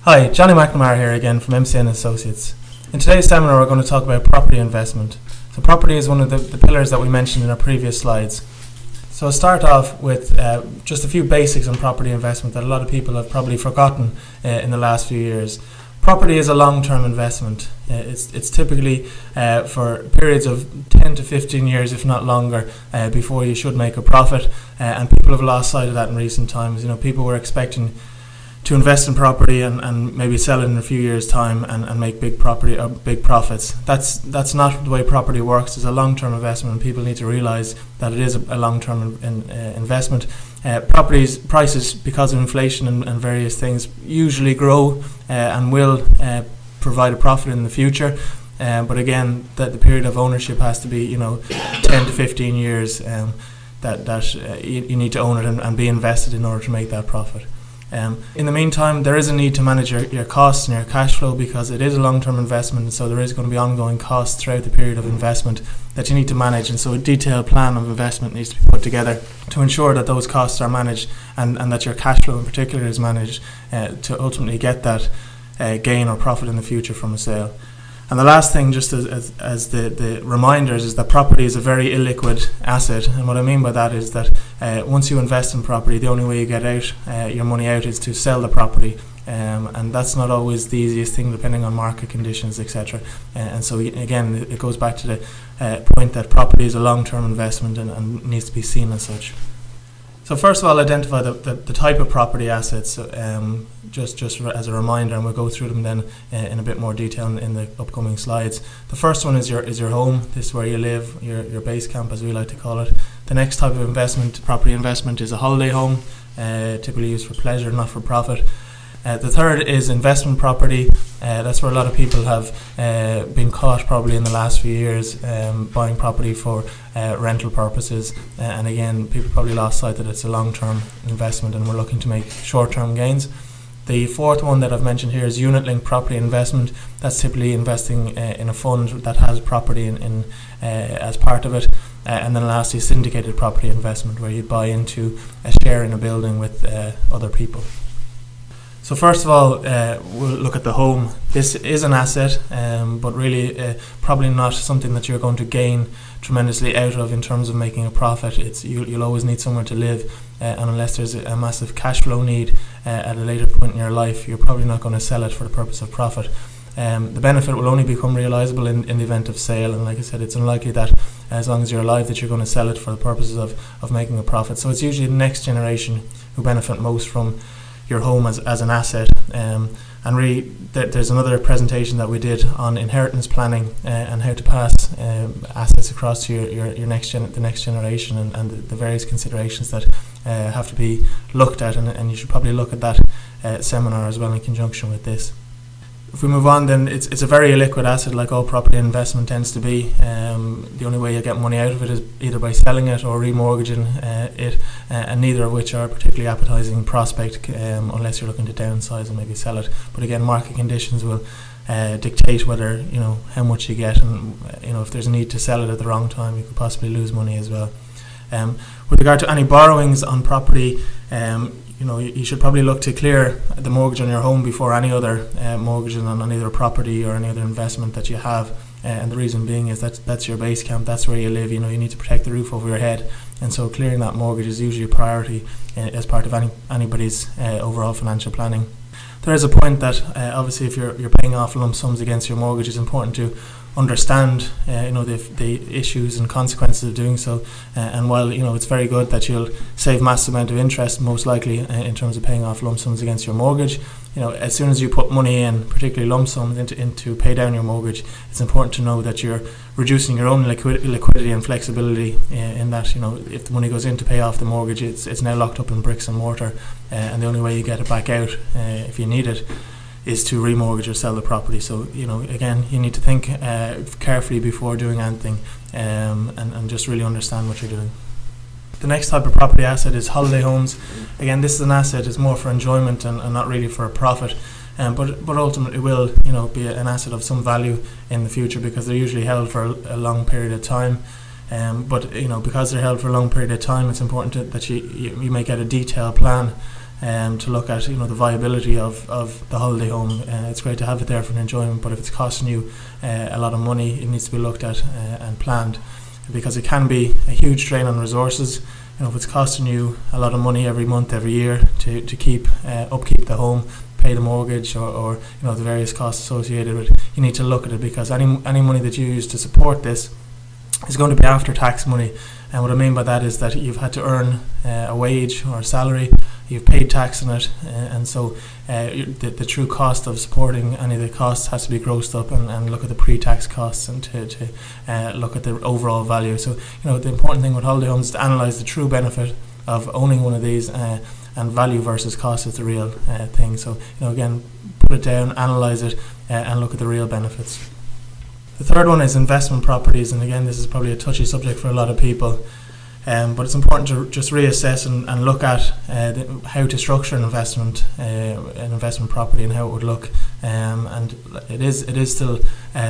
Hi, Johnny McNamara here again from MCN Associates. In today's seminar we're going to talk about property investment. So property is one of the pillars that we mentioned in our previous slides. So I'll start off with just a few basics on property investment that a lot of people have probably forgotten in the last few years. Property is a long-term investment. It's typically for periods of 10 to 15 years, if not longer, before you should make a profit. And people have lost sight of that in recent times. You know, people were expecting to invest in property and maybe sell it in a few years' time and make big profits. That's not the way property works. It's a long-term investment, and people need to realise that it is a long-term investment. Properties prices, because of inflation and various things, usually grow and will provide a profit in the future. But again, the period of ownership has to be 10 to 15 years that you need to own it and be invested in order to make that profit. In the meantime, there is a need to manage your costs and your cash flow, because it is a long-term investment, and so there is going to be ongoing costs throughout the period of investment that you need to manage, and so a detailed plan of investment needs to be put together to ensure that those costs are managed and that your cash flow in particular is managed to ultimately get that gain or profit in the future from a sale. And the last thing, just as the reminders, is that property is a very illiquid asset. And what I mean by that is that once you invest in property, the only way you get your money out is to sell the property. And that's not always the easiest thing, depending on market conditions, etc. And so again, it goes back to the point that property is a long-term investment and needs to be seen as such. So first of all, identify the type of property assets, just as a reminder, and we'll go through them then in a bit more detail in the upcoming slides. The first one is your home. This is where you live, your base camp, as we like to call it. The next type of property investment, is a holiday home, typically used for pleasure, not for profit. The third is investment property. That's where a lot of people have been caught probably in the last few years buying property for rental purposes. And again, people probably lost sight that it's a long-term investment and we're looking to make short-term gains. The fourth one that I've mentioned here is unit-linked property investment. That's typically investing in a fund that has property as part of it. And then lastly, syndicated property investment, where you buy into a share in a building with other people. So first of all, we'll look at the home. This is an asset, but really probably not something that you're going to gain tremendously out of in terms of making a profit. You'll always need somewhere to live, and unless there's a massive cash flow need at a later point in your life, you're probably not going to sell it for the purpose of profit. The benefit will only become realisable in the event of sale, and like I said, it's unlikely that as long as you're alive that you're going to sell it for the purposes of making a profit. So it's usually the next generation who benefit most from your home as an asset. And really, there's another presentation that we did on inheritance planning and how to pass assets across to the next generation, and the various considerations that have to be looked at, and you should probably look at that seminar as well in conjunction with this. If we move on, then it's a very illiquid asset, like all property investment tends to be. The only way you get money out of it is either by selling it or remortgaging it, and neither of which are a particularly appetising prospect unless you're looking to downsize and maybe sell it. But again, market conditions will dictate whether how much you get, and if there's a need to sell it at the wrong time, you could possibly lose money as well. With regard to any borrowings on property, you should probably look to clear the mortgage on your home before any other mortgages on either property or any other investment that you have. And the reason being is that's your base camp, that's where you live. You need to protect the roof over your head, and so clearing that mortgage is usually a priority as part of anybody's overall financial planning. There is a point that obviously if you're paying off lump sums against your mortgage, it's important to understand the issues and consequences of doing so, and while it's very good that you'll save massive amount of interest most likely in terms of paying off lump sums against your mortgage, as soon as you put money in, particularly lump sums into pay down your mortgage, it's important to know that you're reducing your own liquidity and flexibility in that if the money goes in to pay off the mortgage, it's now locked up in bricks and mortar, and the only way you get it back out if you need it is to remortgage or sell the property. So again, you need to think carefully before doing anything, and just really understand what you're doing. The next type of property asset is holiday homes. Again, this is an asset, it's more for enjoyment and not really for a profit, but ultimately will be an asset of some value in the future, because they're usually held for a long period of time. But because they're held for a long period of time, it's important that you may get a detailed plan to look at the viability of the holiday home. It's great to have it there for an enjoyment, but if it's costing you a lot of money, it needs to be looked at and planned, because it can be a huge drain on resources. If it's costing you a lot of money every month, every year to keep upkeep the home, pay the mortgage, or the various costs associated with it, you need to look at it, because any money that you use to support this is going to be after tax money. And what I mean by that is that you've had to earn a wage or a salary, you've paid tax on it, and so the true cost of supporting any of the costs has to be grossed up and look at the pre-tax costs and to look at the overall value. So the important thing with holiday homes is to analyse the true benefit of owning one of these, and value versus cost is the real thing. So again, put it down, analyse it, and look at the real benefits. The third one is investment properties, and again, this is probably a touchy subject for a lot of people, but it's important to just reassess and look at how to structure an investment property and how it would look. And it is still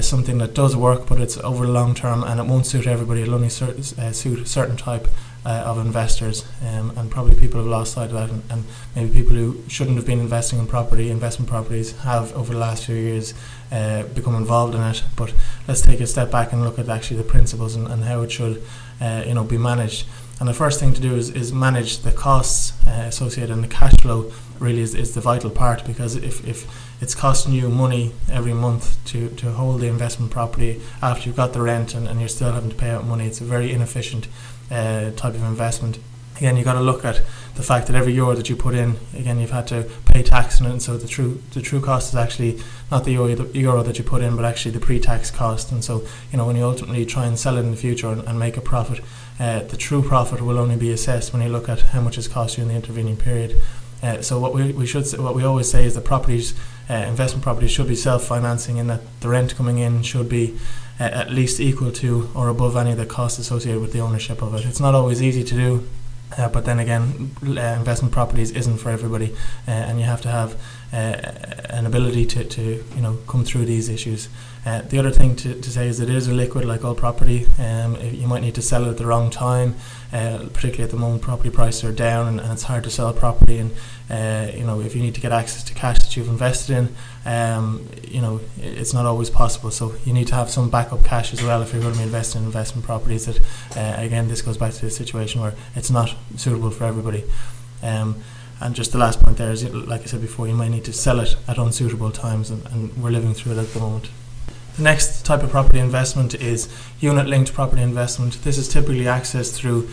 something that does work, but it's over the long term, and it won't suit everybody. It'll only suit a certain type of investors, and probably people have lost sight of that, and maybe people who shouldn't have been investing in investment properties have over the last few years become involved in it. But let's take a step back and look at actually the principles and how it should be managed. And the first thing to do is manage the costs associated, and the cash flow really is the vital part, because if it's costing you money every month to hold the investment property after you've got the rent, and you're still having to pay out money, it's a very inefficient type of investment. Again, you've got to look at the fact that every euro that you put in, again, you've had to pay tax on it, and so the true cost is actually not the euro that you put in, but actually the pre-tax cost. And so when you ultimately try and sell it in the future and make a profit, the true profit will only be assessed when you look at how much it's cost you in the intervening period. So what we always say is that investment properties should be self-financing, in that the rent coming in should be at least equal to or above any of the costs associated with the ownership of it. It's not always easy to do, but then again, investment properties isn't for everybody, and you have to have an ability to come through these issues. The other thing to say is it is a liquid like all property. You might need to sell it at the wrong time, particularly at the moment property prices are down, and it's hard to sell a property. And if you need to get access to cash that you've invested in, it's not always possible. So you need to have some backup cash as well if you're going to be investing in investment properties. That again, this goes back to the situation where it's not suitable for everybody. And just the last point there is, like I said before, you might need to sell it at unsuitable times, and we're living through it at the moment. The next type of property investment is unit-linked property investment. This is typically accessed through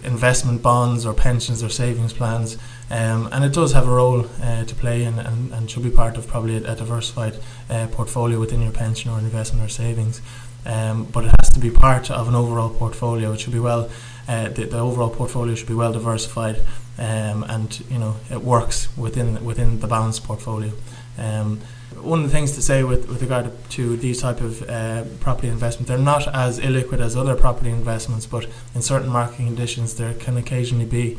investment bonds or pensions or savings plans, and it does have a role to play, and should be part of probably a diversified portfolio within your pension or investment or savings. But it has to be part of an overall portfolio. It should be the overall portfolio should be well diversified, and it works within the balanced portfolio. One of the things to say with regard to these type of property investment, they're not as illiquid as other property investments, but in certain market conditions there can occasionally be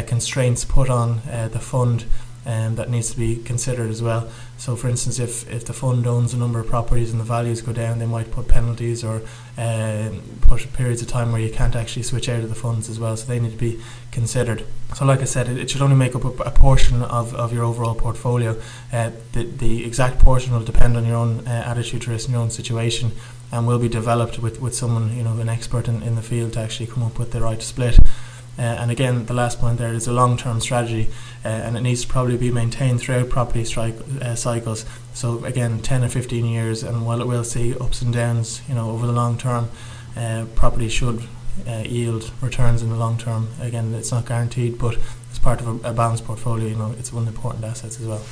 constraints put on the fund that needs to be considered as well. So for instance, if the fund owns a number of properties and the values go down, they might put penalties or put periods of time where you can't actually switch out of the funds as well, so they need to be considered. So like I said, it should only make up a portion of your overall portfolio. The exact portion will depend on your own attitude to risk and your own situation, and will be developed with someone, an expert in the field, to actually come up with the right split. And again, the last point there is a long-term strategy, and it needs to probably be maintained throughout property cycles. So again, 10 or 15 years, and while it will see ups and downs, over the long term, property should yield returns in the long term. Again, it's not guaranteed, but as part of a balanced portfolio, it's one of the important assets as well.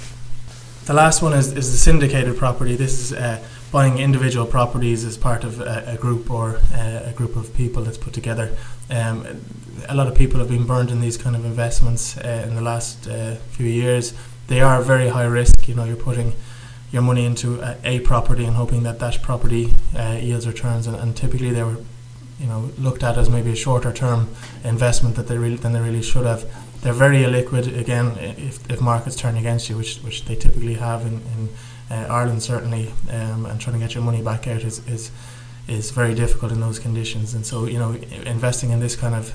The last one is the syndicated property. This is buying individual properties as part of a group or a group of people that's put together. A lot of people have been burned in these kind of investments in the last few years. They are very high risk. You're putting your money into a property and hoping that property yields returns, and typically they were looked at as maybe a shorter term investment than they really should have. They're very illiquid, again, if markets turn against you, which they typically have in Ireland certainly, and trying to get your money back out is is very difficult in those conditions. And so, you know, investing in this kind of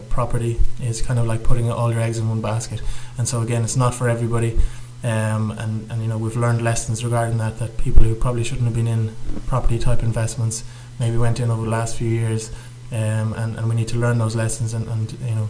property is kind of like putting all your eggs in one basket. And so again, it's not for everybody. And you know, we've learned lessons regarding that people who probably shouldn't have been in property type investments maybe went in over the last few years. And we need to learn those lessons and you know,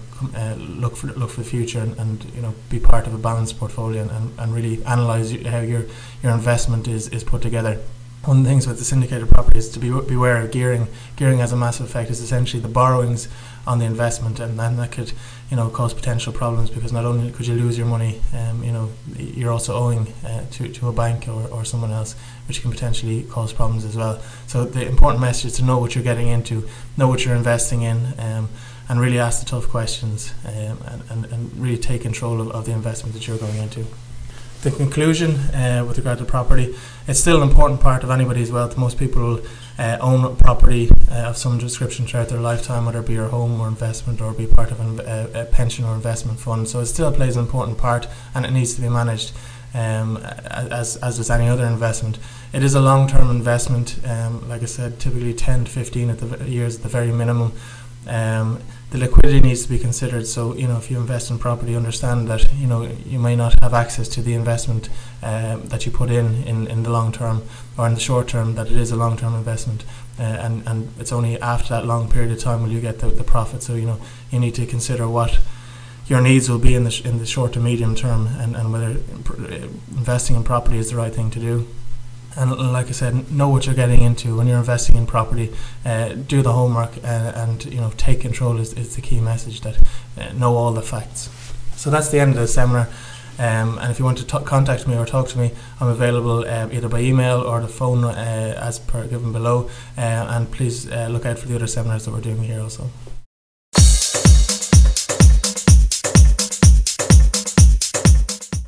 look for the future and you know, be part of a balanced portfolio and really analyse how your investment is put together. One of the things with the syndicated property is to beware of gearing. Gearing has a massive effect. It's essentially the borrowings on the investment, and then that could, you know, cause potential problems, because not only could you lose your money, you know, you're also owing to a bank or someone else, which can potentially cause problems as well. So the important message is to know what you're getting into, know what you're investing in, and really ask the tough questions, and really take control of the investment that you're going into. The conclusion with regard to property, it's still an important part of anybody's wealth. Most people own property of some description throughout their lifetime, whether it be your home or investment or be part of a pension or investment fund. So it still plays an important part, and it needs to be managed as does any other investment. It is a long-term investment, like I said, typically 10 to 15 years at the very minimum. The liquidity needs to be considered. So, you know, if you invest in property, understand that, you know, you may not have access to the investment that you put in the long term or in the short term, that it is a long-term investment, and it's only after that long period of time will you get the profit. So, you know, you need to consider what your needs will be in the short to medium term, and whether investing in property is the right thing to do. And like I said, know what you're getting into when you're investing in property. Do the homework, and you know, take control is the key message. That know all the facts. So that's the end of the seminar. And if you want to contact me or talk to me, I'm available either by email or the phone as per given below. And please look out for the other seminars that we're doing here also.